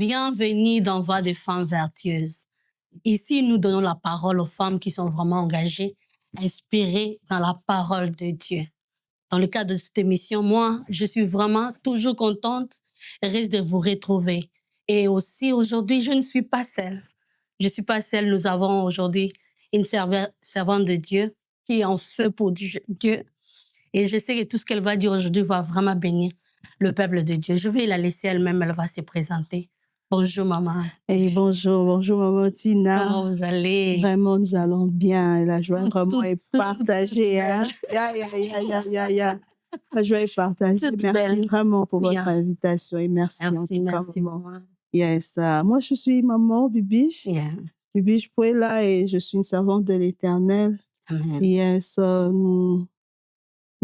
Bienvenue dans Voix des femmes vertueuses. Ici, nous donnons la parole aux femmes qui sont vraiment engagées, inspirées dans la parole de Dieu. Dans le cadre de cette émission, moi, je suis vraiment toujours contente et risque de vous retrouver. Et aussi, aujourd'hui, je ne suis pas seule. Je ne suis pas seule. Nous avons aujourd'hui une servante de Dieu qui est en feu pour Dieu. Et je sais que tout ce qu'elle va dire aujourd'hui va vraiment bénir le peuple de Dieu. Je vais la laisser elle-même, elle va se présenter. Bonjour, maman. Et bonjour, maman Tina. Comment vous allez? Vraiment, nous allons bien. Et la joie vraiment est partagée. Hein? La joie est partagée. Merci vraiment pour votre invitation et merci. Merci, maman. Yes. Moi, je suis maman Bibiche. Bibiche Pouela et je suis une servante de l'Éternel. Amen. Yes. Nous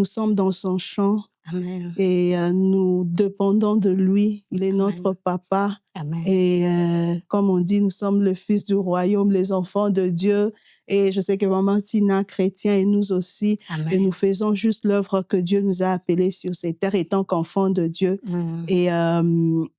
sommes dans son champ. Amen. Et nous dépendons de lui. Il est notre papa. Amen. Et comme on dit, nous sommes le fils du royaume, les enfants de Dieu. Et je sais que maman Tina, chrétien, et nous aussi. Amen. Et nous faisons juste l'œuvre que Dieu nous a appelée sur ces terres, étant qu'enfants de Dieu. Et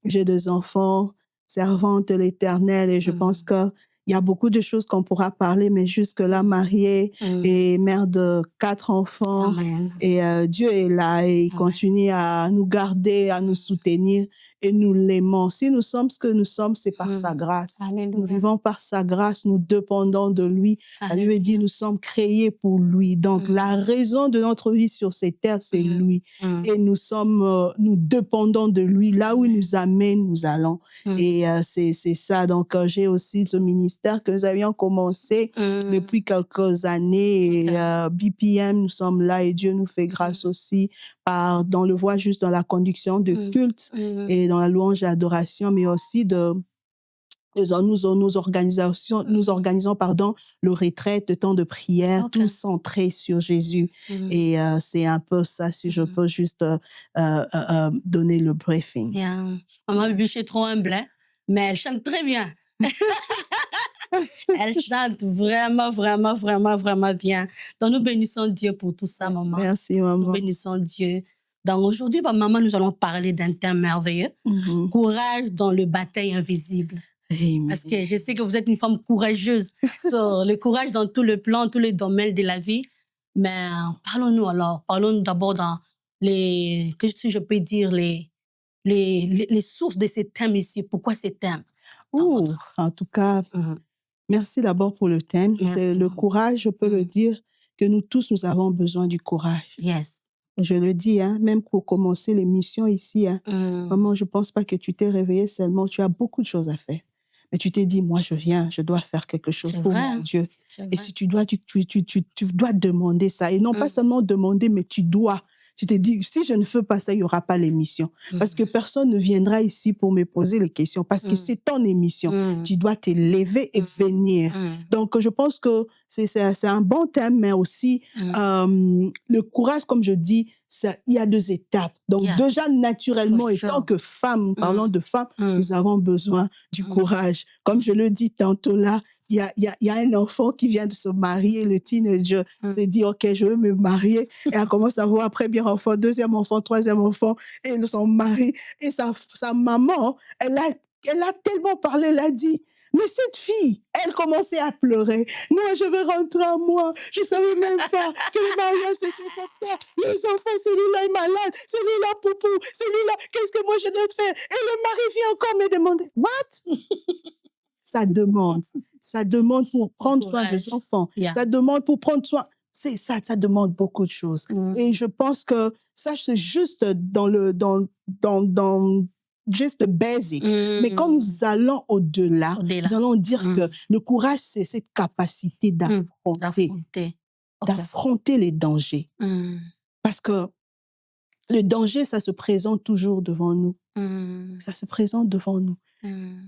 j'ai 2 enfants, servantes de l'Éternel. Et je pense que il y a beaucoup de choses qu'on pourra parler, mais jusque-là, mariée et mère de 4 enfants. Amen. Et Dieu est là et il continue à nous garder, à nous soutenir et nous l'aimons. Si nous sommes ce que nous sommes, c'est par sa grâce. Alléluia. Nous vivons par sa grâce, nous dépendons de lui. La Bible dit, nous sommes créés pour lui. Donc, la raison de notre vie sur ces terres, c'est lui. Et nous dépendons de lui. Là où il nous amène, nous allons. Et c'est ça. Donc, j'ai aussi ce ministère que nous avions commencé depuis quelques années. Et, BPM, nous sommes là et Dieu nous fait grâce aussi dans le voie juste dans la conduction de culte et dans la louange et l'adoration, mais aussi nous organisons le retraite, le temps de prière, tout centré sur Jésus. Et c'est un peu ça, si je peux juste donner le briefing. Maman Bibiche est trop humble, hein? Mais elle chante très bien. Elle chante vraiment, vraiment, vraiment, vraiment bien. Donc, nous bénissons Dieu pour tout ça, maman. Merci, maman. Nous bénissons Dieu. Donc, aujourd'hui, maman, nous allons parler d'un thème merveilleux. Courage dans le bataille invisible. Amen. Parce que je sais que vous êtes une femme courageuse. Le courage dans tout le plan, tous les domaines de la vie. Mais parlons-nous alors. Parlons-nous d'abord dans si je peux dire, les sources de ces thèmes ici. Pourquoi ces thèmes? En tout cas, merci d'abord pour le thème. C'est le courage, je peux le dire, que nous tous, nous avons besoin du courage. Yes. Je le dis, hein, même pour commencer l'émission ici, hein, maman, je ne pense pas que tu t'es réveillée seulement, tu as beaucoup de choses à faire. Mais tu t'es dit, moi, je dois faire quelque chose pour mon Dieu. Et si tu dois, tu dois demander ça. Et non pas seulement demander, mais tu dois. Tu te dis, si je ne fais pas ça, il n'y aura pas l'émission. Parce que personne ne viendra ici pour me poser les questions. Parce que c'est ton émission. Tu dois te lever et venir. Donc, je pense que c'est un bon thème, mais aussi le courage, comme je dis, il y a 2 étapes. Donc, déjà, naturellement, étant que femme, parlant de femmes, nous avons besoin du courage. Comme je le dis tantôt là, il y a un enfant qui vient de se marier, le teenager s'est dit, OK, je veux me marier. Et elle commence à voir premier enfant, 2e enfant, 3e enfant, et son mari. Et sa maman, elle a tellement parlé, elle a dit, mais cette fille, elle commençait à pleurer. Moi, je veux rentrer à moi. Je ne savais même pas que le mariage, c'était comme ça. Les enfants, celui-là est malade. Celui-là, poupou. Celui-là, qu'est-ce que moi je dois faire? Et le mari vient encore me demander. What? Ça demande pour prendre soin des enfants. Ça demande pour prendre soin. C'est ça demande beaucoup de choses. Et je pense que ça, c'est juste juste basic. Mais quand nous allons au-delà, nous allons dire que le courage, c'est cette capacité d'affronter les dangers. Parce que le danger, ça se présente toujours devant nous. Ça se présente devant nous.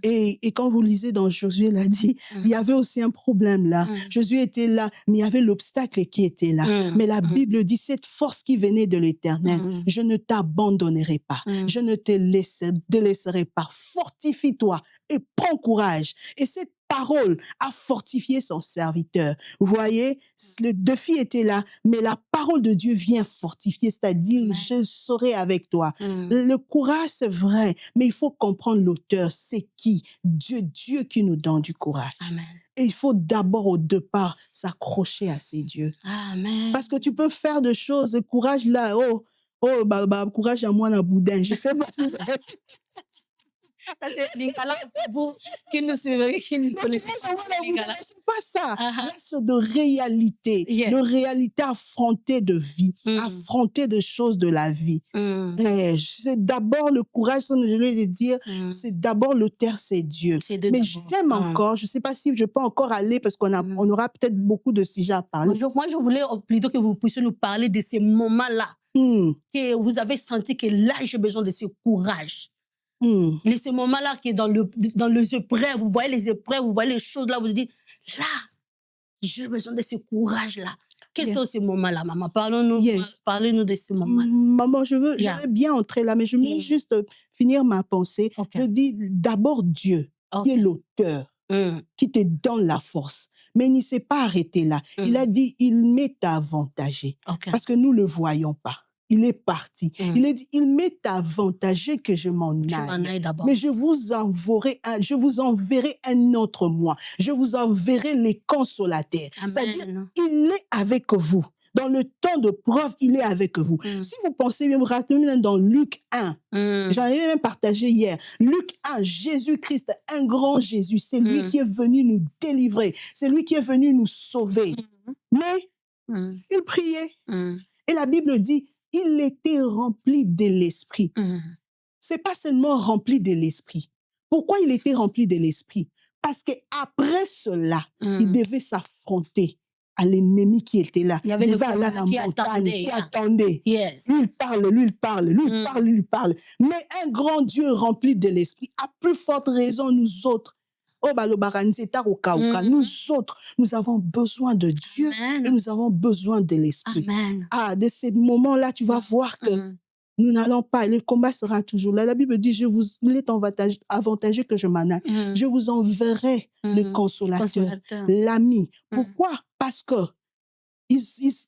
Et quand vous lisez dans Josué, il a dit, il y avait aussi un problème là. Josué était là, mais il y avait l'obstacle qui était là. Mais la Bible dit, cette force qui venait de l'Éternel, je ne t'abandonnerai pas. Je ne te délaisserai pas. Fortifie-toi et prends courage. Et cette parole a fortifié son serviteur. Vous voyez, le défi était là, mais la parole de Dieu vient fortifier, c'est-à-dire, je serai avec toi. Le courage, c'est vrai, mais il faut comprendre l'auteur, c'est qui? Dieu qui nous donne du courage. Amen. Et il faut d'abord, au départ, s'accrocher à ces dieux. Amen. Parce que tu peux faire des choses, le courage là, courage à moi, dans boudin. Je sais pas si ça... C'est Lingala pour vous qui nous suivez, qui nous connaissent. C'est pas ça. Là, c'est de réalité. Yes. De réalité affrontée de vie, affrontée de choses de la vie. C'est d'abord le courage, comme je vais le dire, c'est d'abord l'auteur, c'est Dieu. Mais j'aime encore, je sais pas si je peux encore aller parce qu'on aura peut-être beaucoup de sujets à parler. Moi, je voulais plutôt que vous puissiez nous parler de ces moments-là, que vous avez senti que là, j'ai besoin de ce courage. Et ce moment-là qui est dans les épreuves, vous voyez les épreuves, vous voyez les choses là, vous vous dites, là, j'ai besoin de ce courage-là. Quels sont ces moments-là, maman? Parlez-nous de ce moment-là. Maman, je veux bien entrer là, mais je veux juste finir ma pensée. Je dis d'abord Dieu, qui est l'auteur, qui te donne la force. Mais il ne s'est pas arrêté là. Il a dit, il m'est avantagé. Parce que nous ne le voyons pas. Il est parti. Il a dit, il m'est avantagé que je m'en aille. Mais je vous enverrai un autre moi. Je vous enverrai les consolateurs. C'est-à-dire, il est avec vous. Dans le temps de preuve, il est avec vous. Si vous pensez bien, vous rappelez dans Luc 1, j'en avais même partagé hier, Luc 1, Jésus-Christ, un grand Jésus, c'est lui qui est venu nous délivrer, c'est lui qui est venu nous sauver. Mais il priait. Et la Bible dit, il était rempli de l'esprit. C'est pas seulement rempli de l'esprit. Pourquoi il était rempli de l'esprit? Parce qu'après cela, il devait s'affronter à l'ennemi qui était là. Il y avait le qui attendait. Yes. Lui, il parle. Mais un grand Dieu rempli de l'esprit, à plus forte raison, nous autres, nous autres, nous avons besoin de Dieu. Et nous avons besoin de l'esprit. De ces moments-là, tu vas voir que nous n'allons pas, le combat sera toujours là. La Bible dit, il est avantageux que je m'en aille. Je vous enverrai le consolateur, l'ami. Pourquoi? Parce que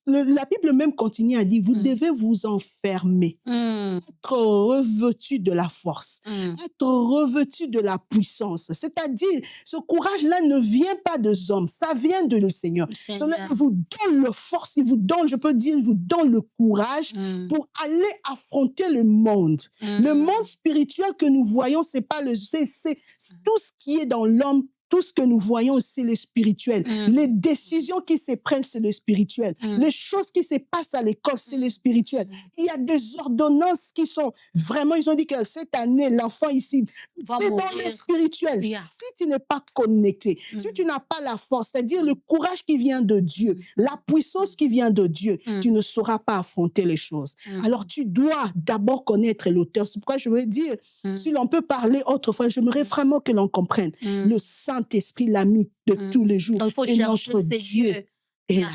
la Bible même continue à dire, vous devez vous enfermer, être revêtu de la force, être revêtu de la puissance. C'est-à-dire, ce courage-là ne vient pas des hommes, ça vient de le Seigneur. Cela vous donne la force, il vous donne, je peux dire, il vous donne le courage pour aller affronter le monde. Le monde spirituel que nous voyons, c'est pas c'est tout ce qui est dans l'homme. Tout ce que nous voyons, c'est le spirituel. Les décisions qui se prennent, c'est le spirituel. Les choses qui se passent à l'école, c'est le spirituel. Il y a des ordonnances qui sont vraiment, ils ont dit que cette année, l'enfant ici, c'est dans le spirituel. Si tu n'es pas connecté, si tu n'as pas la force, c'est-à-dire le courage qui vient de Dieu, la puissance qui vient de Dieu, tu ne sauras pas affronter les choses. Alors, tu dois d'abord connaître l'auteur. C'est pourquoi je veux dire, si l'on peut parler autrefois, j'aimerais vraiment que l'on comprenne. Le Saint-Esprit, l'ami de tous les jours. Donc, il faut et chercher notre Dieu est là.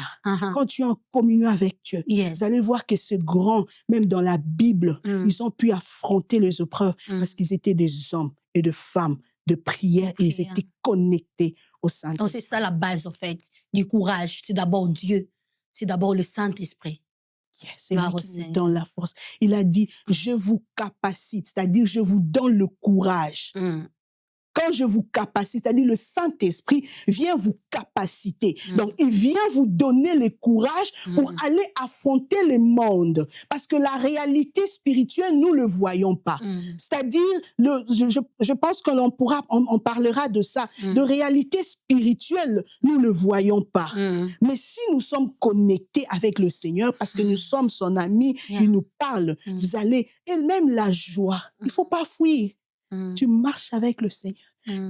Quand tu es en communion avec Dieu, vous allez voir que ce grand, même dans la Bible, ils ont pu affronter les épreuves parce qu'ils étaient des hommes et des femmes de prière et ils étaient connectés au Saint-Esprit. Donc, c'est ça la base, en fait, du courage. C'est d'abord Dieu. C'est d'abord le Saint-Esprit. C'est lui qui nous donne la force. Il a dit, je vous capacite, c'est-à-dire je vous donne le courage. Quand je vous capacite, c'est-à-dire le Saint-Esprit vient vous capaciter. Donc, il vient vous donner le courage pour aller affronter le monde. Parce que la réalité spirituelle, nous ne le voyons pas. C'est-à-dire, je pense que on parlera de ça. De réalité spirituelle, nous ne le voyons pas. Mais si nous sommes connectés avec le Seigneur, parce que nous sommes son ami, il nous parle, vous allez, et même la joie, il ne faut pas fuir. Tu marches avec le Seigneur.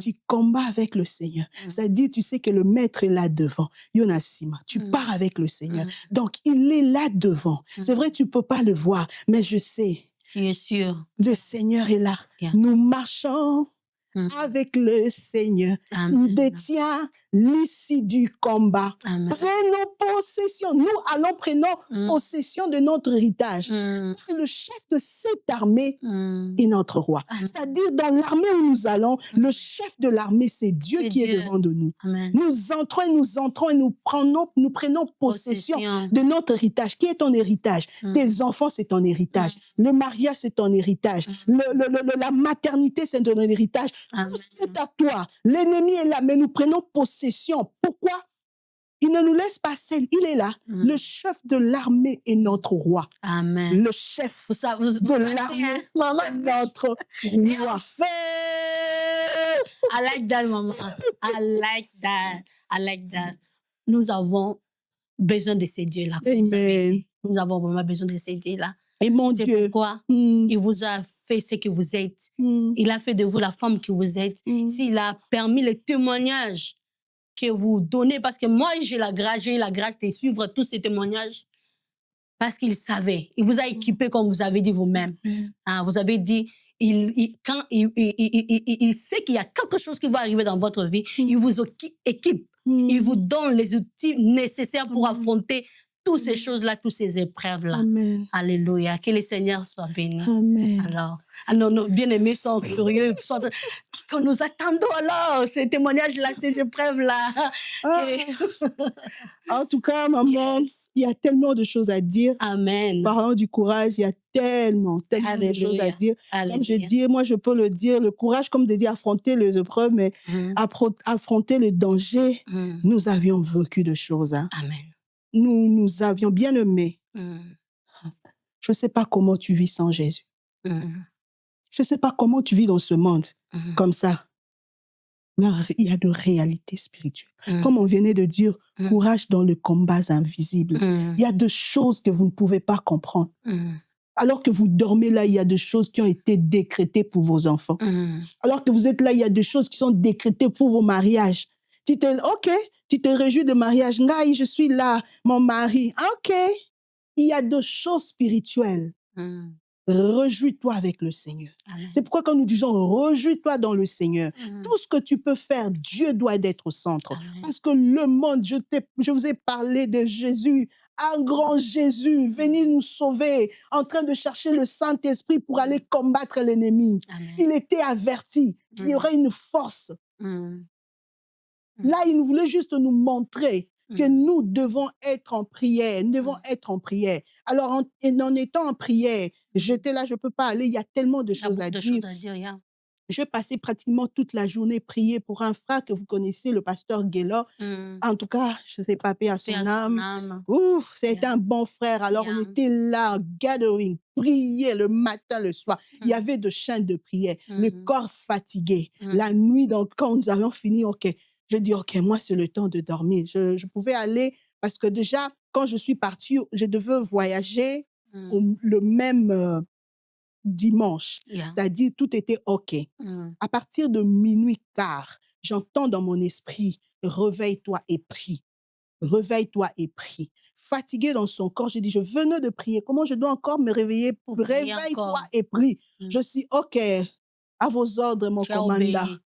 Tu combats avec le Seigneur. C'est-à-dire, tu sais que le maître est là devant. Yonassima, tu pars avec le Seigneur. Donc, il est là devant. C'est vrai, tu ne peux pas le voir, mais je sais. Tu es sûr. Le Seigneur est là. Nous marchons avec le Seigneur. Amen. Il détient l'issue du combat. Amen. Prenons possession. Nous allons prendre possession de notre héritage. Le chef de cette armée est notre roi. C'est-à-dire, dans l'armée où nous allons, le chef de l'armée, c'est Dieu qui est devant de nous. Amen. Nous entrons et nous prenons possession de notre héritage. Qui est ton héritage? Tes enfants, c'est ton héritage. Le mariage, c'est ton héritage. La maternité, c'est ton héritage. Tout ce qui est à toi. L'ennemi est là, mais nous prenons possession. Pourquoi? Il ne nous laisse pas seuls. Il est là. Le chef de l'armée est notre roi. Amen. Le chef de l'armée est notre roi. I like that, maman. I like that. I like that. Nous avons besoin de ces dieux-là. Amen. Nous avons vraiment besoin de ces dieux-là. Et mon C'est Dieu. pourquoi il vous a fait ce que vous êtes. Il a fait de vous la femme que vous êtes. S'il a permis le témoignage que vous donnez, parce que moi, j'ai eu la grâce de suivre tous ces témoignages, parce qu'il savait. Il vous a équipé, comme vous avez dit vous-même. Vous avez dit, quand il sait qu'il y a quelque chose qui va arriver dans votre vie, il vous équipe. Il vous donne les outils nécessaires pour affronter toutes ces choses-là, toutes ces épreuves-là. Amen. Alléluia. Que le Seigneur soit béni. Amen. Alors nos bien-aimés sont curieux. Que nous attendons alors ces témoignages-là, ces épreuves-là. En tout cas, maman, il y a tellement de choses à dire. Amen. Parlant du courage, il y a tellement de choses à dire. Comme je dis, moi, je peux le dire, le courage, comme de dire, affronter les épreuves, mais affronter le danger, nous avions vécu de choses. Hein. Amen. Nous avions bien aimé. Je ne sais pas comment tu vis sans Jésus. Je ne sais pas comment tu vis dans ce monde comme ça. Il y a de réalités spirituelles. Comme on venait de dire, courage dans le combat invisible. Il y a de choses que vous ne pouvez pas comprendre. Alors que vous dormez là, il y a des choses qui ont été décrétées pour vos enfants. Alors que vous êtes là, il y a des choses qui sont décrétées pour vos mariages. Tu te réjouis de mariage. Ngaï, je suis là, mon mari. OK. Il y a de choses spirituelles. Réjouis-toi avec le Seigneur. Amen. C'est pourquoi quand nous disons réjouis-toi dans le Seigneur, tout ce que tu peux faire, Dieu doit être au centre. Amen. Parce que le monde, je vous ai parlé de Jésus, un grand Jésus, venu nous sauver, en train de chercher le Saint-Esprit pour aller combattre l'ennemi. Il était averti qu'il y aurait une force. Là, il voulait juste nous montrer que nous devons être en prière. Nous devons être en prière. Alors, en étant en prière, j'étais là, je ne peux pas aller. Il y a tellement de choses à dire. Je passais pratiquement toute la journée prier pour un frère que vous connaissez, le pasteur Guélor. En tout cas, je ne sais pas, paix à son âme. Ouf, c'est un bon frère. Alors, on était là, gathering, prier le matin, le soir. Il y avait de chaînes de prière. Le corps fatigué. La nuit, donc, quand nous avions fini, OK. Je dis, OK, moi, c'est le temps de dormir. Je pouvais aller parce que déjà, quand je suis partie, je devais voyager le même dimanche. C'est-à-dire, tout était OK. À partir de 00h15, j'entends dans mon esprit, réveille-toi et prie. Réveille-toi et prie. Fatigué dans son corps, je dis, je venais de prier. Comment je dois encore me réveiller? Réveille-toi et prie. Je suis OK. À vos ordres, mon commandant.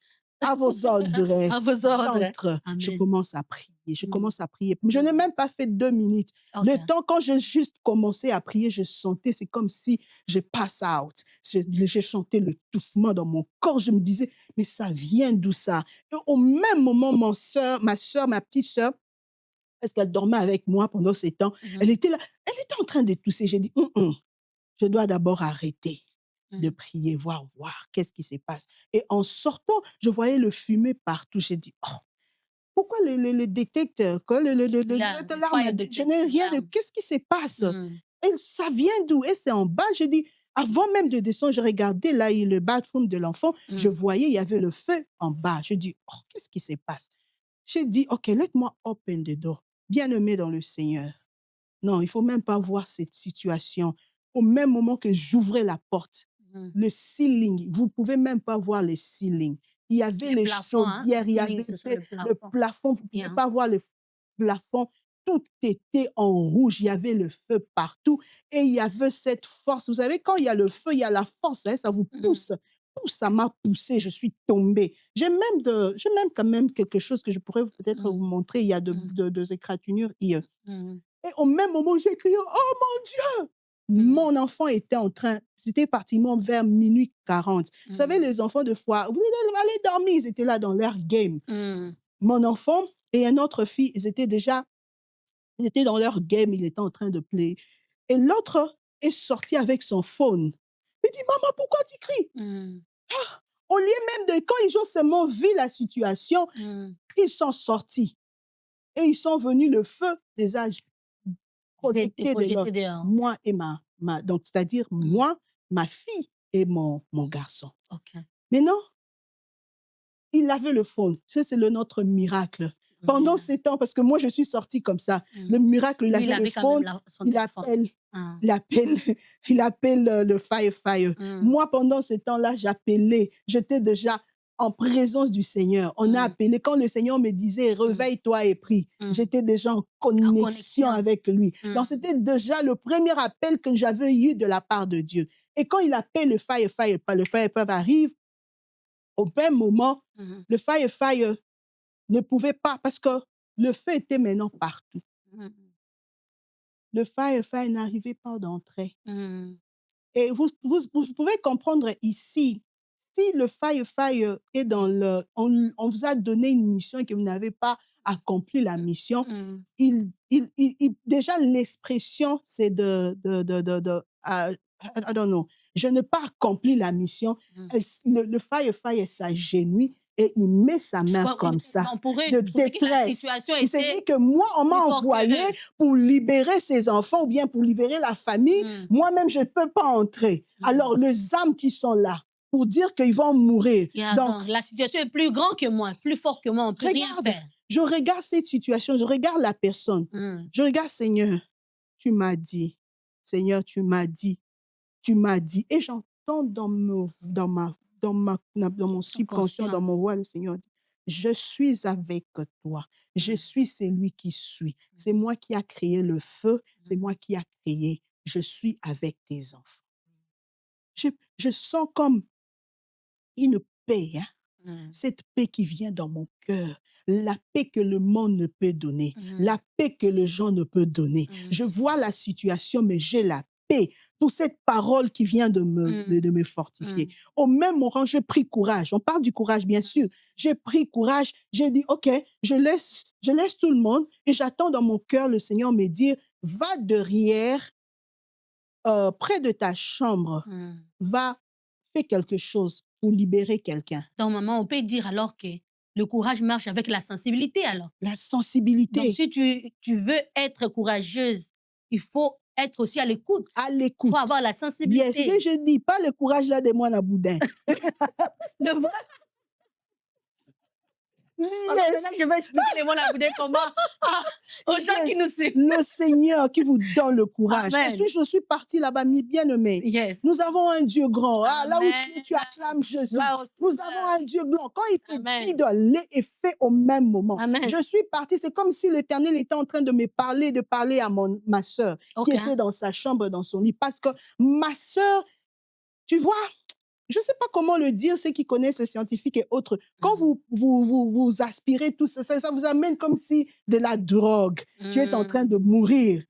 À vos ordres. À vos ordres. Je commence à prier. Je commence à prier. Je n'ai même pas fait 2 minutes. Le temps, quand j'ai juste commencé à prier, je sentais, c'est comme si je passe out. J'ai senti le touffement dans mon corps. Je me disais, mais ça vient d'où ça? Et au même moment, ma petite sœur, parce qu'elle dormait avec moi pendant ce temps, elle était là, elle était en train de tousser. J'ai dit, je dois d'abord arrêter de prier, voir qu'est-ce qui se passe. Et en sortant, je voyais le fumée partout. J'ai dit, pourquoi les détecteurs, je n'ai rien de... Qu'est-ce qui se passe? Et ça vient d'où? Et c'est en bas, j'ai dit, avant même de descendre, je regardais là, le bathroom de l'enfant, je voyais, il y avait le feu en bas. Je dis, qu'est-ce qui se passe? J'ai dit, OK, laisse-moi open the door. Bien-aimé dans le Seigneur. Non, il ne faut même pas voir cette situation. Au même moment que j'ouvrais la porte, le ceiling, vous ne pouvez même pas voir le ceiling. Il y avait les chaudières, il y avait le plafond, vous ne pouvez pas voir le plafond. Tout était en rouge, il y avait le feu partout et il y avait cette force. Vous savez, quand il y a le feu, il y a la force, hein, ça vous pousse ça m'a poussé, je suis tombée. J'ai même quand même quelque chose que je pourrais peut-être vous montrer. Il y a deux écratures hier. Et au même moment, j'ai crié, oh mon Dieu! Mon enfant était en train, c'était pratiquement vers minuit 40. Vous savez, les enfants de foire, vous allez dormir, ils étaient là dans leur game. Mon enfant et une autre fille, ils étaient dans leur game, ils étaient en train de play. Et l'autre est sorti avec son phone. Il dit, maman, pourquoi tu cries? Au lieu même de, quand ils ont seulement vu la situation, ils sont sortis. Et ils sont venus, le feu les a projetés dehors. Moi et donc c'est-à-dire moi, ma fille et mon garçon. Maintenant, il avait le phone. Ça, c'est notre miracle. Pendant ces temps, parce que moi, je suis sortie comme ça. Le miracle, il avait le phone. Il appelle le fire. Moi, pendant ce temps-là, j'appelais. J'étais déjà en présence du Seigneur. On a appelé. Quand le Seigneur me disait, réveille-toi et prie, j'étais déjà en connexion avec lui. Donc, c'était déjà le premier appel que j'avais eu de la part de Dieu. Et quand il appelle le fire arrive, au même moment, le fire ne pouvait pas, parce que le feu était maintenant partout. Le fire n'arrivait pas d'entrer. Et vous pouvez comprendre ici, si le fire est dans le... On vous a donné une mission et que vous n'avez pas accompli la mission, déjà l'expression, c'est I don't know, je n'ai pas accompli la mission. Le fire s'agenouille et il met sa main comme ça, de détresse. Il s'est dit que moi, on m'a envoyé pour libérer ses enfants ou bien pour libérer la famille. Moi-même, je ne peux pas entrer. Alors, les âmes qui sont là, pour dire qu'ils vont mourir. Donc, la situation est plus grande que moi, plus forte que moi, on peut rien faire. Je regarde cette situation, je regarde la personne. Je regarde, Seigneur, tu m'as dit. Seigneur, tu m'as dit. Tu m'as dit. Et j'entends dans mon subconscient, dans mon voix, le Seigneur dit, je suis avec toi. Je suis celui qui suis. C'est moi qui a créé le feu. C'est moi qui a créé. Je suis avec tes enfants. Je sens comme une paix, cette paix qui vient dans mon cœur, la paix que le monde ne peut donner, la paix que les gens ne peuvent donner. Je vois la situation, mais j'ai la paix pour cette parole qui vient de me fortifier. Au même moment, j'ai pris courage. On parle du courage, bien sûr. J'ai pris courage. J'ai dit, OK, je laisse tout le monde et j'attends dans mon cœur le Seigneur me dire, va derrière, près de ta chambre, va faire quelque chose pour libérer quelqu'un. Donc, maman, on peut dire alors que le courage marche avec la sensibilité, alors. La sensibilité. Donc, si tu veux être courageuse, il faut être aussi à l'écoute. À l'écoute. Il faut avoir la sensibilité. Yes, je dis pas le courage là des moines à boudin. Le vrai. Maintenant, je vais expliquer les mots à boudin comment aux gens qui nous suivent. Le Seigneur qui vous donne le courage. Amen. Et si je suis partie là-bas, bien-aimé, nous avons un Dieu grand. Ah, là où tu acclames Jésus. Nous avons un Dieu grand. Quand il te dit d'aller et fait au même moment. Amen. Je suis partie. C'est comme si l'Éternel était en train de me parler, à ma sœur qui était dans sa chambre, dans son lit. Parce que ma sœur, tu vois, je ne sais pas comment le dire, ceux qui connaissent les scientifiques et autres. Quand vous aspirez tout ça, ça vous amène comme si de la drogue. Tu es en train de mourir.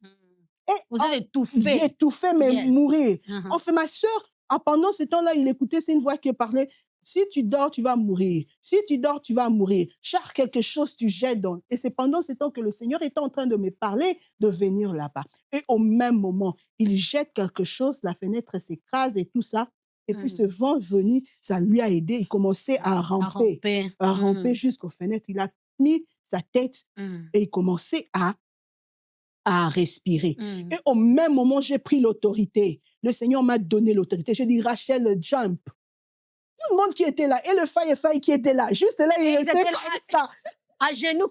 Et vous êtes étouffé. Étouffé, mais mourir. Enfin, ma sœur, pendant ce temps-là, il écoutait, c'est une voix qui parlait. Si tu dors, tu vas mourir. Si tu dors, tu vas mourir. Cherche quelque chose, tu jettes dans. Et c'est pendant ce temps que le Seigneur était en train de me parler de venir là-bas. Et au même moment, il jette quelque chose, la fenêtre s'écrase et tout ça. Et puis ce vent venu, ça lui a aidé. Il commençait à ramper jusqu'aux fenêtres. Il a mis sa tête et il commençait à respirer. Et au même moment, j'ai pris l'autorité. Le Seigneur m'a donné l'autorité. J'ai dit, Rachel, jump. Tout le monde qui était là, et le fire qui était là, juste là, il restait comme ça. À genoux.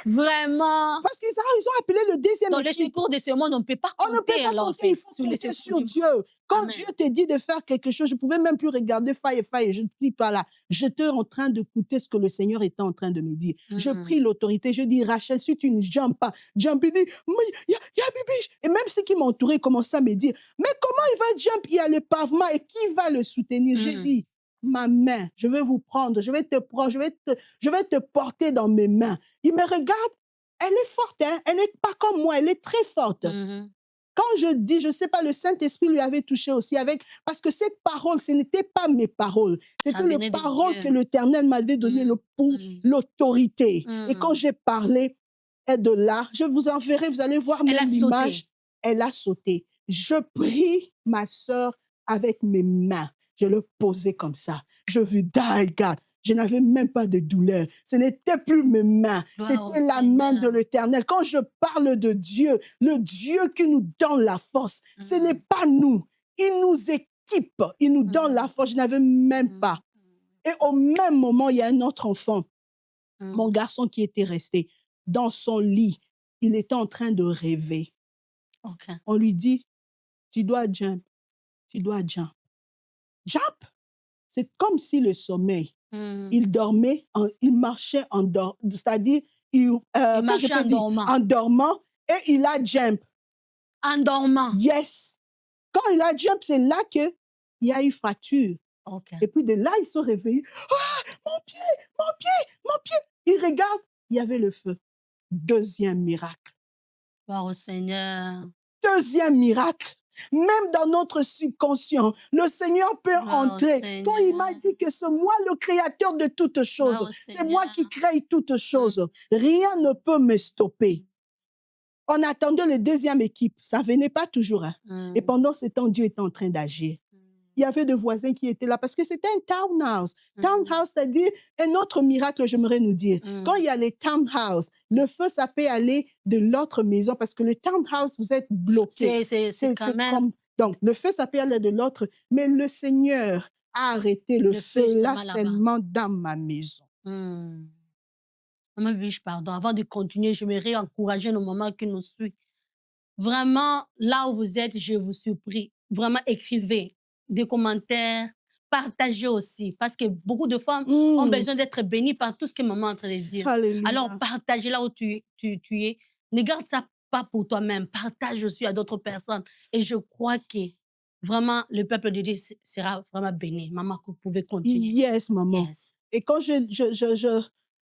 Vraiment. Parce qu'ils ont appelé le deuxième équipe. Dans les secours de ce monde, on ne peut pas compter. On ne peut pas compter, il faut compter sur Dieu. Quand Dieu te dit de faire quelque chose, je ne pouvais même plus regarder fire, je ne suis pas là. J'étais en train d'écouter ce que le Seigneur était en train de me dire. Je pris l'autorité, je dis, Rachel, si tu ne jumpes pas, jump, il dit, il y a Bibi. Et même ceux qui m'entouraient commençaient à me dire, mais comment il va jump? Il y a le pavement et qui va le soutenir? J'ai dit, ma main, je vais vous prendre, je vais te prendre, je vais te porter dans mes mains. Il me regarde, elle est forte, hein? Elle n'est pas comme moi, elle est très forte. Quand je dis, je ne sais pas, le Saint-Esprit lui avait touché aussi parce que cette parole, ce n'était pas mes paroles. C'était les paroles que l'Éternel m'avait données pour l'autorité. Et quand j'ai parlé, et de là, je vous enverrai, vous allez voir même l'image. Elle a sauté. Je pris ma sœur avec mes mains. Je le posais comme ça. Je vis, die, God. Je n'avais même pas de douleur. Ce n'était plus mes mains. C'était la main de l'Éternel. Quand je parle de Dieu, le Dieu qui nous donne la force, ce n'est pas nous. Il nous équipe. Il nous donne la force. Je n'avais même pas. Et au même moment, il y a un autre enfant, mon garçon qui était resté dans son lit. Il était en train de rêver. On lui dit, tu dois jump. Tu dois jump. Jump? C'est comme si le sommeil, il dormait, il marchait en dormant, c'est-à-dire, il marchait en dormant et il a jump. En dormant? Yes. Quand il a jump, c'est là qu'il y a eu fracture. Et puis de là, il se réveille. Ah, mon pied, mon pied, mon pied. Il regarde, il y avait le feu. Deuxième miracle. Gloire au Seigneur. Deuxième miracle. Même dans notre subconscient, le Seigneur peut entrer. Quand il m'a dit que c'est moi le créateur de toutes choses, c'est moi qui crée toutes choses, rien ne peut me stopper. On attendait la deuxième équipe, ça ne venait pas toujours. Hein. Et pendant ce temps, Dieu était en train d'agir. Il y avait des voisins qui étaient là parce que c'était un townhouse. Townhouse, c'est-à-dire un autre miracle, j'aimerais nous dire. Quand il y a les townhouses, le feu, ça peut aller de l'autre maison parce que le townhouse, vous êtes bloqué. C'est quand même... Donc, le feu, ça peut aller de l'autre. Mais le Seigneur a arrêté le feu là seulement dans ma maison. Maman Biche, pardon. Avant de continuer, j'aimerais encourager nos mamans qui nous suivent. Vraiment, là où vous êtes, je vous supplie. Vraiment, écrivez des commentaires, partagez aussi. Parce que beaucoup de femmes ont besoin d'être bénies par tout ce que maman est en train de dire. Alléluia. Alors, partagez là où tu es. Ne garde ça pas pour toi-même. Partage aussi à d'autres personnes. Et je crois que vraiment, le peuple de Dieu sera vraiment béni. Maman, vous pouvez continuer. Yes, maman. Yes. Et quand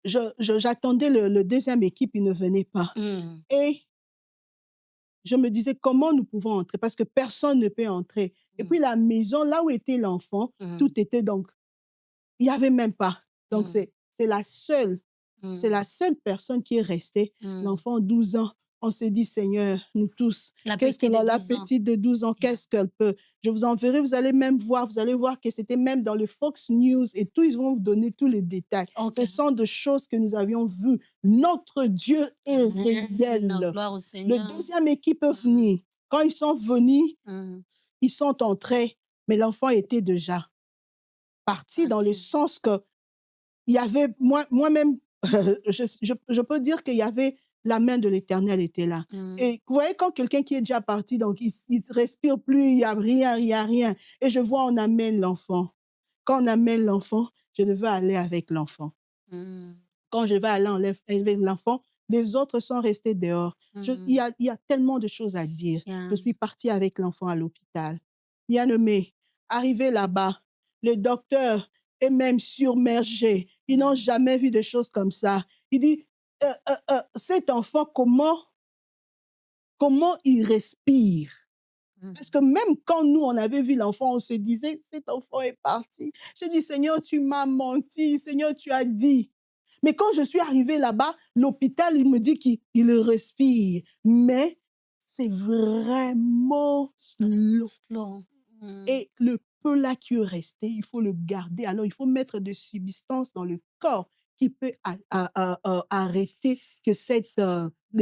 j'attendais le deuxième équipe, il ne venait pas. Et je me disais, comment nous pouvons entrer? Parce que personne ne peut entrer. Et puis la maison, là où était l'enfant, tout était donc... Il n'y avait même pas. Donc c'est la seule personne qui est restée. L'enfant, 12 ans. On s'est dit, Seigneur, nous tous, qu'est-ce que la petite de 12 ans, qu'est-ce qu'elle peut? Je vous enverrai, vous allez même voir, vous allez voir que c'était même dans le Fox News et tout, ils vont vous donner tous les détails. Ce sont des choses que nous avions vues. Notre Dieu est réel. Le deuxième équipe est venue. Quand ils sont venus, ils sont entrés, mais l'enfant était déjà parti dans le sens que il y avait, moi-même, je peux dire qu'il y avait la main de l'Éternel était là. Et vous voyez, quand quelqu'un qui est déjà parti, donc il ne respire plus, il n'y a rien, il n'y a rien. Et je vois, on amène l'enfant. Quand on amène l'enfant, je devais aller avec l'enfant. Quand je vais aller enlever l'enfant, les autres sont restés dehors. Il y a tellement de choses à dire. Je suis partie avec l'enfant à l'hôpital. Bien-aimé, arrivé là-bas, le docteur est même submergé. Ils n'ont jamais vu de choses comme ça. Il dit, cet enfant, comment il respire? Parce que même quand nous, on avait vu l'enfant, on se disait, cet enfant est parti. J'ai dit, Seigneur, tu m'as menti. Seigneur, tu as dit. Mais quand je suis arrivée là-bas, l'hôpital, il me dit qu'il respire. Mais c'est vraiment slow. Et le peu là qui est resté, il faut le garder. Alors, il faut mettre des substances dans le corps qui peut arrêter que cette...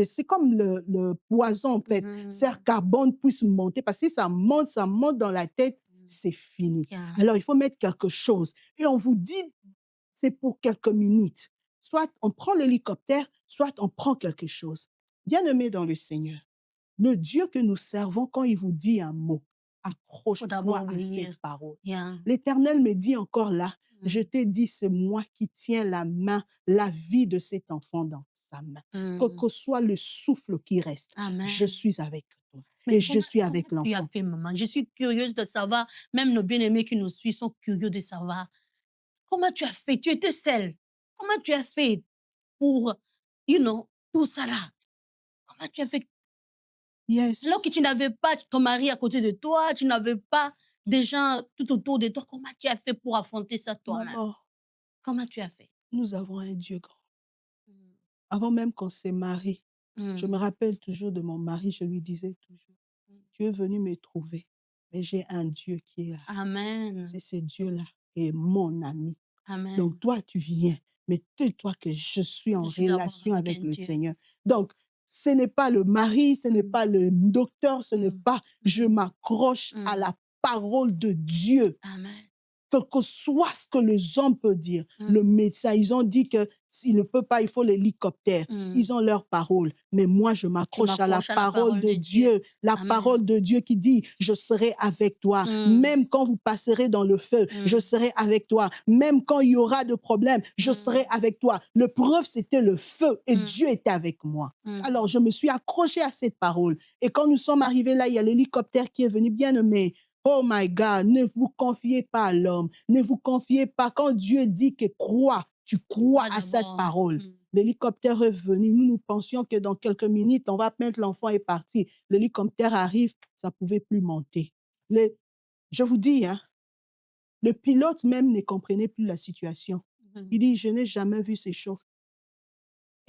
c'est comme le poison, en fait. Certes, carbone puisse monter, parce que si ça monte dans la tête, c'est fini. Alors, il faut mettre quelque chose. Et on vous dit, c'est pour quelques minutes. Soit on prend l'hélicoptère, soit on prend quelque chose. Bien-aimé dans le Seigneur, le Dieu que nous servons, quand il vous dit un mot, accroche-toi à cette parole. L'Éternel me dit encore là, je t'ai dit, c'est moi qui tiens la vie de cet enfant dans sa main. Que soit le souffle qui reste, je suis avec toi. Et je suis avec l'enfant. Je suis curieuse de savoir, même nos bien-aimés qui nous suivent sont curieux de savoir, comment tu as fait? Tu étais seule. Comment tu as fait pour, tout ça là? Comment tu as fait? Yes. Alors que tu n'avais pas ton mari à côté de toi, tu n'avais pas des gens tout autour de toi. Comment tu as fait pour affronter ça toi-même? Maman, Comment tu as fait? nous avons un Dieu grand. Mm. Avant même qu'on se marie, je me Mm. rappelle toujours de mon mari, je lui disais toujours, tu es venu me trouver, mais j'ai un Dieu qui est là. Amen. C'est ce Dieu-là qui est mon ami. Amen. Donc toi, tu viens, mais tais-toi que je suis en Je suis d'abord relation avec avec un le Dieu. Seigneur. Donc, ce n'est pas le mari, ce n'est pas le docteur, ce n'est Mm. pas, je m'accroche à la parole de Dieu. Amen. Quel que soit ce que les hommes peuvent dire, le Mm. médecin, ils ont dit que s'il ne peut pas, il faut l'hélicoptère. Ils ont leur parole. Mais moi, je Tu m'accroche à la m'accroches à la parole parole de de Dieu. Dieu. La Amen. parole de Dieu qui dit, je serai avec toi. Même quand vous passerez dans le feu, je serai avec toi. Même quand il y aura de problèmes, je serai avec toi. Le preuve, c'était le feu et Dieu était avec moi. Alors, je me suis accrochée à cette parole. Et quand nous sommes arrivés là, il y a l'hélicoptère qui est venu, bien aimé. Oh my God, ne vous confiez pas à l'homme, ne vous confiez pas. Quand Dieu dit que crois, tu crois à cette parole. L'hélicoptère est venu, nous pensions que dans quelques minutes, on va mettre l'enfant est parti. L'hélicoptère arrive, ça ne pouvait plus monter. Je vous dis, hein, le pilote même ne comprenait plus la situation. Il dit, je n'ai jamais vu ces choses.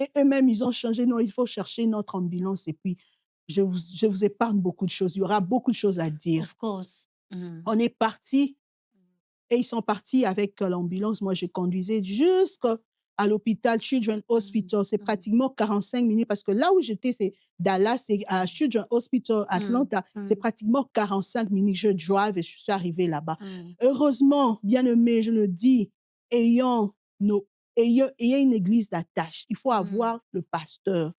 Et eux-mêmes, ils ont changé. Non, il faut chercher notre ambulance. Et puis, je vous épargne beaucoup de choses. Il y aura beaucoup de choses à dire. Of course. On est parti et ils sont partis avec l'ambulance. Moi, je conduisais jusqu'à l'hôpital Children's Hospital. C'est pratiquement 45 minutes parce que là où j'étais, c'est Dallas, c'est à Children's Hospital, Atlanta. C'est pratiquement 45 minutes. Je drive et je suis arrivée là-bas. Heureusement, bien aimé, je le dis, ayant une église d'attache, il faut avoir le pasteur.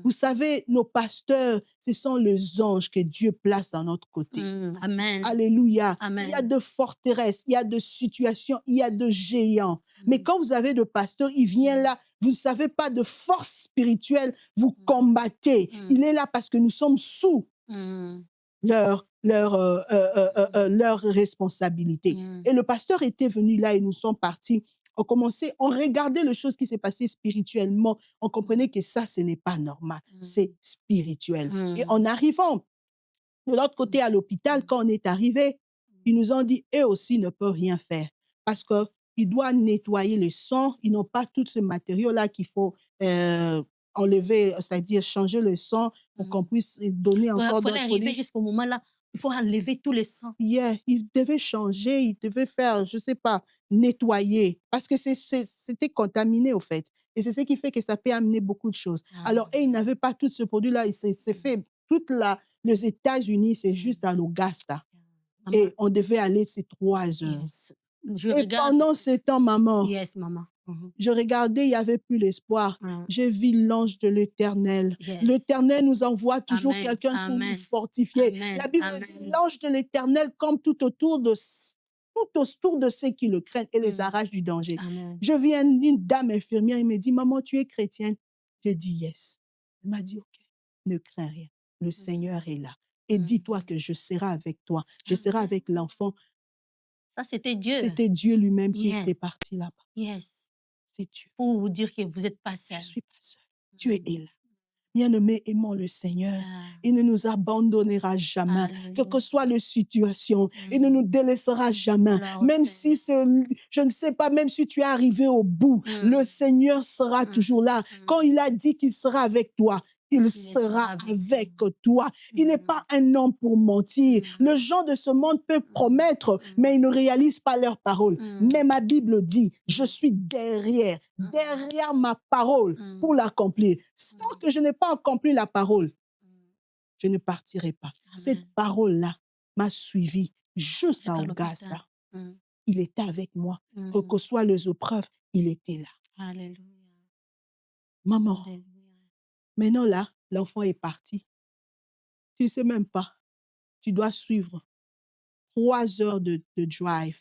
Vous savez, nos pasteurs, ce sont les anges que Dieu place dans notre côté. Amen. Alléluia. Amen. Il y a de forteresses, il y a de situations, il y a de géants. Mais quand vous avez de pasteurs, il vient là, vous ne savez pas de force spirituelle, vous combattez. Il est là parce que nous sommes sous leur responsabilité. Et le pasteur était venu là et nous sommes partis. On regardait les choses qui s'est passées spirituellement. On comprenait que ça, ce n'est pas normal. C'est spirituel. Et en arrivant de l'autre côté à l'hôpital, quand on est arrivé, ils nous ont dit, eux aussi ne peuvent rien faire parce qu'ils doivent nettoyer le sang. Ils n'ont pas tout ce matériau-là qu'il faut enlever, c'est-à-dire changer le sang pour qu'on puisse donner encore d'autres produits. Il faut arriver jusqu'au moment là, il faut enlever tous les sangs. Yeah, ils devaient changer, ils devaient faire, je ne sais pas, nettoyer parce que c'était contaminé au fait. Et c'est ce qui fait que ça peut amener beaucoup de choses. Alors, et ils n'avaient pas tout ce produit-là, c'est fait toute les États-Unis, c'est juste à l'Augusta. Et on devait aller, c'est 3 heures. Yes. Et pendant ce temps, maman, yes, maman. Je regardais, il n'y avait plus l'espoir. J'ai vu l'ange de l'Éternel. Yes. L'Éternel nous envoie toujours quelqu'un pour nous fortifier. La Bible dit l'ange de l'Éternel comme tout autour de ceux qui le craignent et les arrache du danger. Je viens d'une dame infirmière, elle me dit, maman, tu es chrétienne? J'ai dit, yes. Elle m'a dit, ok, ne crains rien. Le Seigneur est là. Et dis-toi que je serai avec toi. Je serai avec l'enfant. Ça, c'était Dieu. C'était Dieu lui-même qui était parti là-bas. Yes. C'est Dieu. Pour vous dire que vous n'êtes pas seul. Je ne suis pas seule. Dieu est là. Bien-aimés, aimons le Seigneur. Il ne nous abandonnera jamais. Quelle que soit la situation, il ne nous délaissera jamais. Même si je ne sais pas, même si tu es arrivé au bout, le Seigneur sera toujours là. Quand il a dit qu'il sera avec toi, il sera avec toi. Il n'est pas un homme pour mentir. Les gens de ce monde peuvent promettre, mais ils ne réalisent pas leurs paroles. Mais ma Bible dit, je suis derrière ma parole pour l'accomplir. Tant que je n'ai pas accompli la parole, je ne partirai pas. Cette parole-là m'a suivi jusqu'à Augusta. Il était avec moi. Quelles que soient les épreuves, il était là. Alléluia. Maman, Alléluia. Maintenant là, l'enfant est parti. Tu ne sais même pas. Tu dois suivre 3 heures de drive.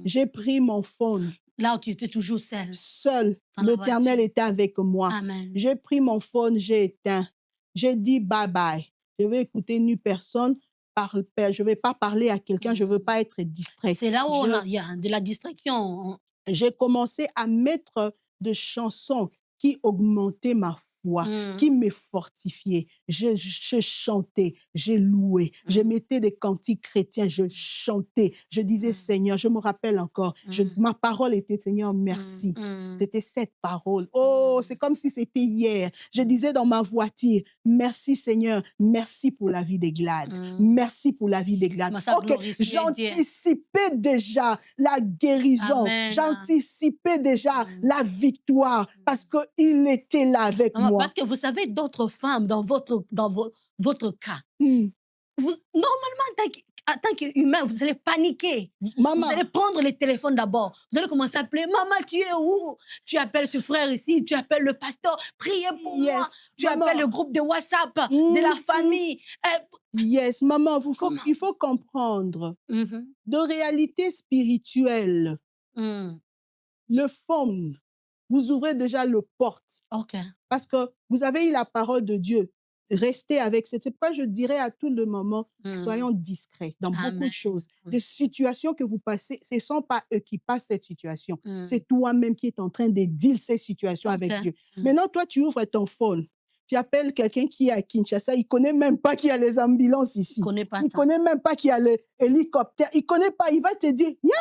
J'ai pris mon phone. Là où tu étais toujours seule. Seule. L'Éternel était avec moi. Amen. J'ai pris mon phone, j'ai éteint. J'ai dit bye bye. Je vais écouter ni personne. Je ne vais pas parler à quelqu'un. Je ne veux pas être distrait. C'est là où il y a de la distraction. j'ai commencé à mettre des chansons qui augmentaient ma foi, qui me fortifiaient. Je chantais, j'ai loué, je mettais des cantiques chrétiens, je chantais, je disais Seigneur, je me rappelle encore, ma parole était Seigneur, merci. C'était cette parole. Oh, c'est comme si c'était hier. Je disais dans ma voiture, merci Seigneur, merci pour la vie des Glades. Merci pour la vie des Glades. Ok, j'anticipais déjà la guérison. J'anticipais déjà la victoire parce qu'il était là avec moi. Parce que vous savez, d'autres femmes dans votre cas, normalement, en tant qu'humain, vous allez paniquer. Maman. Vous allez prendre le téléphone d'abord. Vous allez commencer à appeler. Maman, tu es où? Tu appelles ce frère ici, tu appelles le pasteur. Priez pour moi. Tu appelles le groupe de WhatsApp de la famille. Yes, maman, il faut comprendre. De réalité spirituelle, le fond, vous ouvrez déjà le porte. Parce que vous avez eu la parole de Dieu. Restez avec. C'est pourquoi je dirais à tout le moment, soyons discrets dans beaucoup de choses. Les situations que vous passez, ce ne sont pas eux qui passent cette situation. C'est toi-même qui es en train de deal ces situations avec Dieu. Maintenant, toi, tu ouvres ton phone. Tu appelles quelqu'un qui est à Kinshasa, il ne connaît même pas qu'il y a les ambulances ici. Il ne connaît même pas qu'il y a l'hélicoptère. Il ne connaît pas. Il va te dire, yeah,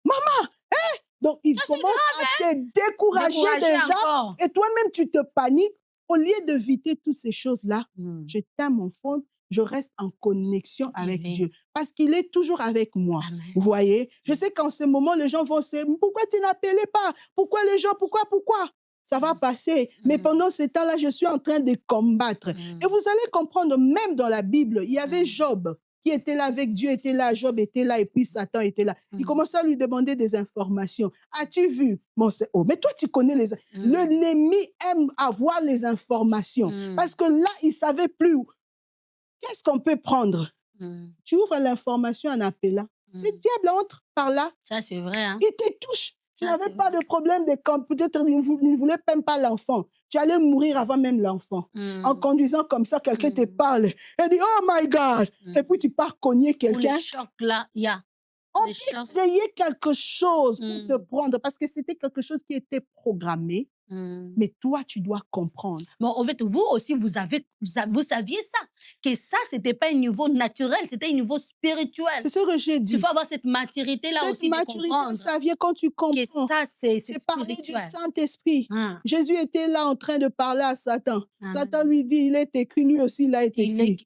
maman, hey! Donc, il commence à te décourager déjà. Et toi-même, tu te paniques. Au lieu d'éviter toutes ces choses-là, je t'aime mon fond, je reste en connexion avec Dieu. Parce qu'il est toujours avec moi. Amen. Vous voyez? Je sais qu'en ce moment, les gens vont se dire, pourquoi tu n'appelais pas? Pourquoi les gens? Pourquoi? Ça va passer. Mais pendant ce temps-là, je suis en train de combattre. Et vous allez comprendre, même dans la Bible, il y avait Job qui était là avec Dieu, était là, Job était là, et puis Satan était là. Il commençait à lui demander des informations. As-tu vu? Bon, oh, mais toi, tu connais les... L'ennemi aime avoir les informations. Parce que là, il ne savait plus qu'est-ce qu'on peut prendre. Tu ouvres l'information en appelant. Le diable entre par là. Ça, c'est vrai. Hein? Il te touche. Tu n'avais pas de problème de camp. Peut-être qu'il ne voulait même pas l'enfant. Tu allais mourir avant même l'enfant. En conduisant comme ça, quelqu'un te parle et dit, oh my God. Et puis tu pars cogner quelqu'un. Le choc là, il y a. On peut créer quelque chose pour te prendre parce que c'était quelque chose qui était programmé. Mais toi, tu dois comprendre. Bon, en fait, vous aussi, vous saviez ça. Que ça, ce n'était pas un niveau naturel, c'était un niveau spirituel. C'est ce que j'ai dit. Il faut avoir cette maturité-là aussi de comprendre. Cette maturité, ça vient quand tu comprends. Que ça, c'est parler du Saint-Esprit. Jésus était là en train de parler à Satan. Satan lui dit, il est écrit, lui aussi, il a été écrit.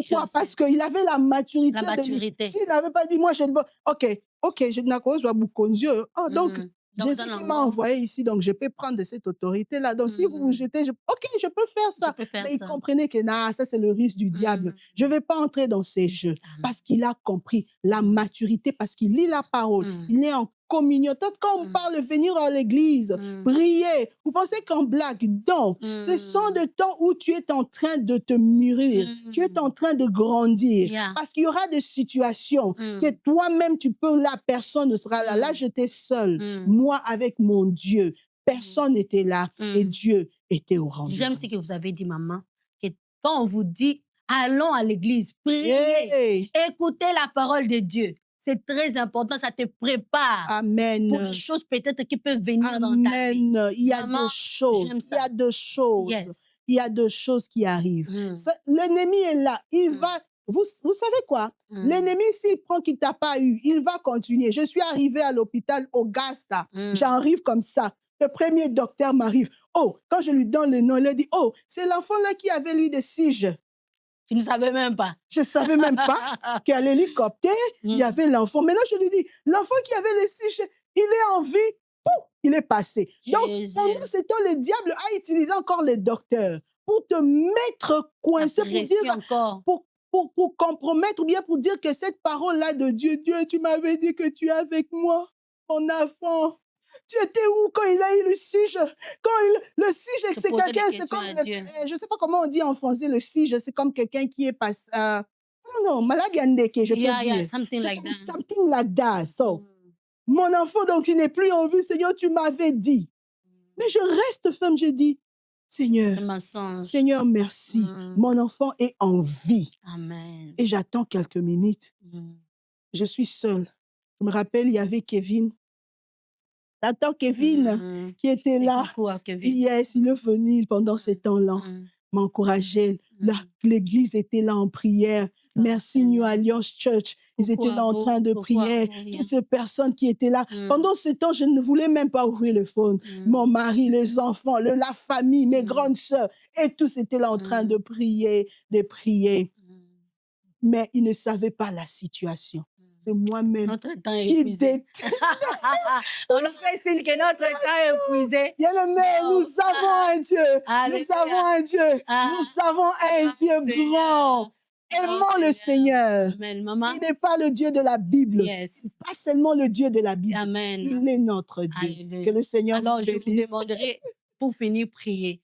Pourquoi? Parce qu'il avait la maturité. La maturité. S'il n'avait pas dit, moi, je... Ok, je n'ai pas beaucoup de Dieu. Donc, Jésus qui m'a envoyé ici, donc je peux prendre cette autorité-là. Donc, si vous vous jetez, ok, je peux faire ça. Mais il comprenait que ça, c'est le risque du diable. Je ne vais pas entrer dans ces jeux parce qu'il a compris la maturité, parce qu'il lit la parole. Il est en communion. Tant quand on parle de venir à l'église, prier, vous pensez qu'on blague? Non. Ce sont des temps où tu es en train de te mûrir. Tu es en train de grandir. Parce qu'il y aura des situations que toi-même, la personne ne sera là. Là, j'étais seule. Moi, avec mon Dieu. Personne n'était là et Dieu était au rendez-vous. J'aime ce que vous avez dit, maman, que quand on vous dit, allons à l'église, priez, écoutez la parole de Dieu. C'est très important, ça te prépare. Amen. Pour des choses peut-être qui peuvent venir dans ta vie. Il y a deux choses. Il y a deux choses. Yes. Il y a deux choses qui arrivent. L'ennemi est là. Il va... Vous savez quoi? L'ennemi, s'il prend qu'il ne t'a pas eu, il va continuer. Je suis arrivée à l'hôpital Augusta. J'arrive comme ça. Le premier docteur m'arrive. Oh, quand je lui donne le nom, il dit, oh, c'est l'enfant-là qui avait eu des siges. Tu ne savais même pas. Je ne savais même pas qu'à l'hélicoptère, il y avait l'enfant. Maintenant, je lui dis, l'enfant qui avait les siges, il est en vie. Pouf, il est passé. Donc, pendant ce temps, le diable a utilisé encore les docteurs pour te mettre coincé, pour dire, pour compromettre ou bien pour dire que cette parole-là de Dieu, Dieu, tu m'avais dit que tu es avec moi, mon enfant. Tu étais où quand il a eu le sige? Le sige, c'est quelqu'un, c'est comme... je ne sais pas comment on dit en français, le sige, c'est comme quelqu'un qui est passé... non, malade yandeke, je peux dire. Something like that. Something like that. So, mon enfant, donc, il n'est plus en vie. Seigneur, tu m'avais dit. Mais je reste ferme, je dis, Seigneur, Seigneur, merci. Mon enfant est en vie. Amen. Et j'attends quelques minutes. Je suis seule. Je me rappelle, il y avait Kevin. T'entends Kevin qui était là. Coucou à Kevin. Yes, il est venu pendant ces temps-là m'encourager. L'église était là en prière. Merci New Alliance Church. Ils étaient là en train de prier. Toutes ces personnes qui étaient là. Pendant ce temps, je ne voulais même pas ouvrir le phone. Mon mari, les enfants, la famille, mes grandes sœurs, et tous étaient là en train de prier, de prier. Mais ils ne savaient pas la situation. C'est moi-même qui déteste. On nous fait signe que notre temps est épuisé. Bien-aimé, nous avons un Dieu. Nous avons un Dieu. Nous avons un Dieu grand. Aimons le Seigneur. Amen, maman. Il n'est pas le Dieu de la Bible. Yes. Pas seulement le Dieu de la Bible. Amen. Il est notre Dieu. Alléluia. Que le Seigneur alors, nous je vous bénisse. demanderai, pour finir, prier.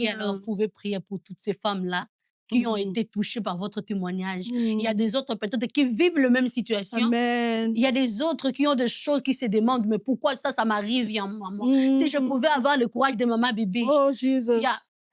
Alors, vous pouvez prier pour toutes ces femmes-là qui ont été touchées par votre témoignage. Il y a des autres peut-être qui vivent la même situation. Amen. Il y a des autres qui ont des choses qui se demandent, mais pourquoi ça m'arrive, maman? Si je pouvais avoir le courage de maman Bibi. Oh, Jésus.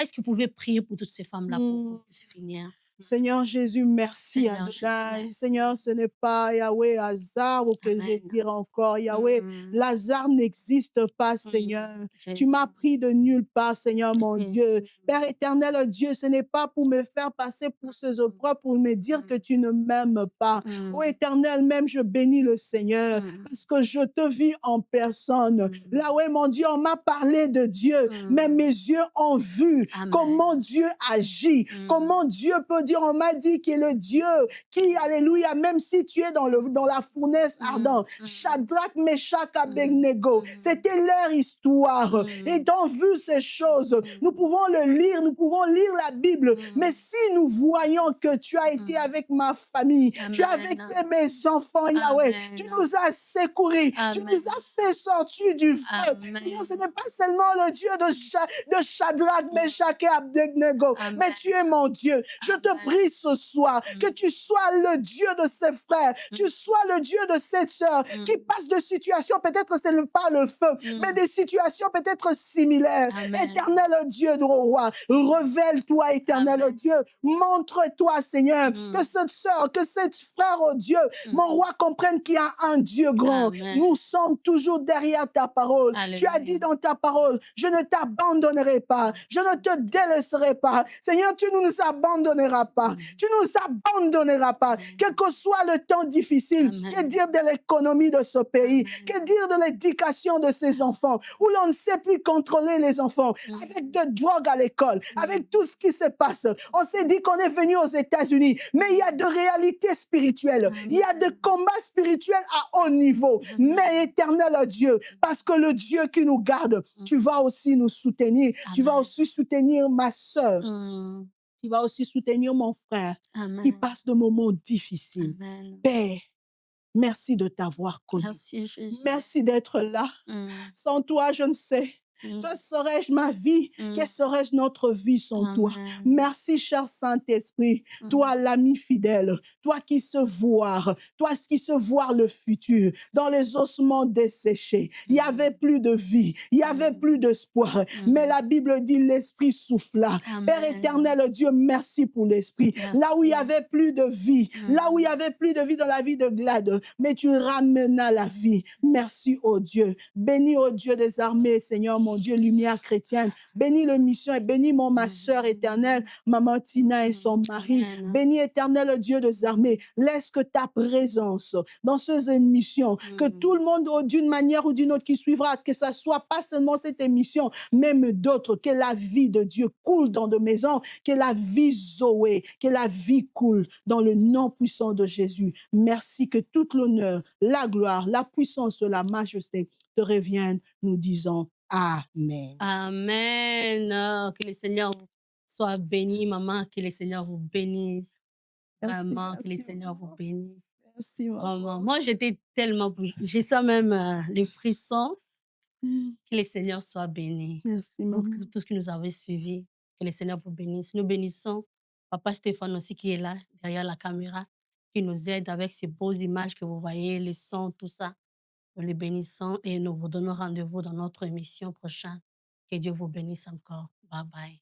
Est-ce que vous pouvez prier pour toutes ces femmes-là pour finir? Seigneur Jésus, merci Adonai. Seigneur, ce n'est pas Yahweh hasard ou que je vais dire encore Yahweh. Lazare n'existe pas, Seigneur. Tu m'as pris de nulle part, Seigneur mon Dieu. Père éternel, Dieu, ce n'est pas pour me faire passer pour ces épreuves, pour me dire que tu ne m'aimes pas. Ô éternel, même je bénis le Seigneur parce que je te vis en personne. Là, ouais, mon Dieu, on m'a parlé de Dieu, mais mes yeux ont vu comment Dieu agit, comment Dieu peut dire, on m'a dit qu'il est le Dieu qui, alléluia, même si tu es dans la fournaise ardente, Shadrach, Meshach, Abednego, c'était leur histoire. Et dans vu ces choses, nous pouvons le lire, nous pouvons lire la Bible, mais si nous voyons que tu as été avec ma famille, tu as avec mes enfants, Yahweh, tu nous as secourus, tu nous as fait sortir du feu. Seigneur, ce n'est pas seulement le Dieu de Shadrach, Meshach et Abednego, mais tu es mon Dieu. Je te prie ce soir que tu sois le Dieu de ses frères, tu sois le Dieu de cette sœur qui passe de situations, peut-être ce n'est pas le feu, mais des situations peut-être similaires. Éternel Dieu de roi, révèle-toi, éternel Dieu, montre-toi, Seigneur, que cette sœur, que cette frère, oh Dieu, mon roi, comprenne qu'il y a un Dieu grand. Nous sommes toujours derrière ta parole. Tu as dit dans ta parole, je ne t'abandonnerai pas, je ne te délaisserai pas. Seigneur, tu ne nous abandonneras pas. Tu ne nous abandonneras pas. Quel que soit le temps difficile, que dire de l'économie de ce pays, que dire de l'éducation de ces enfants, où l'on ne sait plus contrôler les enfants, avec de drogue à l'école, avec tout ce qui se passe. On s'est dit qu'on est venu aux États-Unis, mais il y a de réalités spirituelles, il y a de combats spirituels à haut niveau. Mais éternel Dieu, parce que le Dieu qui nous garde, tu vas aussi nous soutenir, tu vas aussi soutenir ma sœur. Tu vas aussi soutenir mon frère qui passe de moments difficiles. Père, merci de t'avoir connu. Merci, Jésus. Merci d'être là. Sans toi, je ne sais. Que serais-je ma vie? Que serais-je notre vie sans toi? Merci, cher Saint-Esprit. Toi, l'ami fidèle. Toi qui sais voir. Toi qui sais voir le futur. Dans les ossements desséchés. Il n'y avait plus de vie. Il n'y avait plus d'espoir. Mais la Bible dit l'Esprit souffla. Père éternel, Dieu, merci pour l'Esprit. Là où il n'y avait plus de vie. Là où il n'y avait plus de vie dans la vie de Glade. Mais tu ramenas la vie. Merci, oh Dieu. Bénis, oh Dieu des armées, Seigneur, mon Dieu, lumière chrétienne. Bénis le mission et bénis ma sœur éternelle, maman Tina et son mari. Bénis éternel Dieu des armées. Laisse que ta présence dans ces émissions, que tout le monde, d'une manière ou d'une autre qui suivra, que ça soit pas seulement cette émission, même d'autres, que la vie de Dieu coule dans de maisons, que la vie Zoé, que la vie coule dans le nom puissant de Jésus. Merci que toute l'honneur, la gloire, la puissance, la majesté te reviennent. Nous disons Amen. Amen. Que le Seigneur soit béni, maman. Que le Seigneur vous bénisse. Vraiment, que le Seigneur vous bénisse. Merci, maman. Vraiment. Moi, j'étais tellement... J'ai ça même, les frissons. Que le Seigneur soit béni. Merci, maman. Pour tout ce que nous avez suivi. Que le Seigneur vous bénisse. Nous bénissons Papa Stéphane aussi qui est là, derrière la caméra, qui nous aide avec ces beaux images que vous voyez, les sons, tout ça. Nous les bénissons et nous vous donnons rendez-vous dans notre émission prochaine. Que Dieu vous bénisse encore. Bye bye.